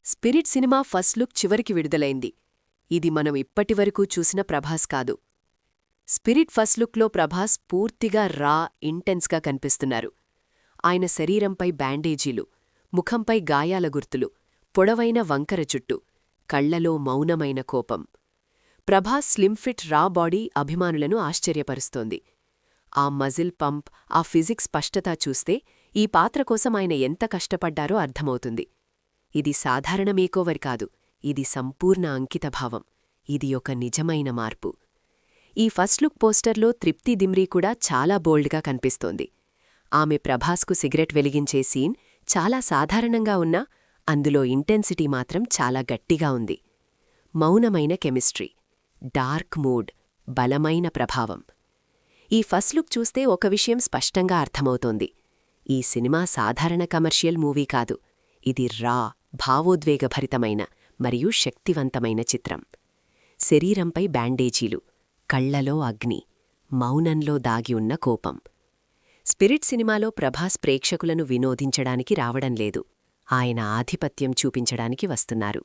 Spirit cinema first look చివరికి విడుదలైంది. ఇది మనం ఇప్పటివరకు చూసిన ప్రభాస్ కాదు. స్పిరిట్ ఫస్ట్ లుక్లో ప్రభాస్ పూర్తిగా రా, ఇంటెన్స్గా కనిపిస్తున్నారు. ఆయన శరీరంపై బ్యాండేజీలు, ముఖంపై గాయాల గుర్తులు, పొడవైన వంకర జుట్టు, కళ్లలో మౌనమైన కోపం. ప్రభాస్ స్లిమ్ఫిట్ రా బాడీ అభిమానులను ఆశ్చర్యపరుస్తోంది. ఆ మజిల్ పంప్, ఆ ఫిజిక్స్ స్పష్టత చూస్తే ఈ పాత్ర కోసం ఆయన ఎంత కష్టపడ్డారో అర్థమవుతుంది. ఇది సాధారణ మేకోవర్ కాదు, ఇది సంపూర్ణ అంకితభావం. ఇది ఒక నిజమైన మార్పు. ఈ ఫస్ట్ లుక్ పోస్టర్లో తృప్తి దిమ్రీ కూడా చాలా బోల్డ్గా కనిపిస్తోంది. ఆమె ప్రభాస్కు సిగరెట్ వెలిగించే సీన్ చాలా సాధారణంగా ఉన్నా అందులో ఇంటెన్సిటీ మాత్రం చాలా గట్టిగా ఉంది. మౌనమైన కెమిస్ట్రీ, డార్క్ మూడ్, బలమైన ప్రభావం. ఈ ఫస్ట్ లుక్ చూస్తే ఒక విషయం స్పష్టంగా అర్థమవుతోంది. ఈ సినిమా సాధారణ కమర్షియల్ మూవీ కాదు, ఇది రా, భావోద్వేగభరితమైన మరియు శక్తివంతమైన చిత్రం. శరీరంపై బ్యాండేజీలు, కళ్లలో అగ్ని, మౌనంలో దాగి ఉన్న కోపం. స్పిరిట్ సినిమాలో ప్రభాస్ ప్రేక్షకులను వినోదించడానికి రావడం లేదు, ఆయన ఆధిపత్యం చూపించడానికి వస్తున్నారు.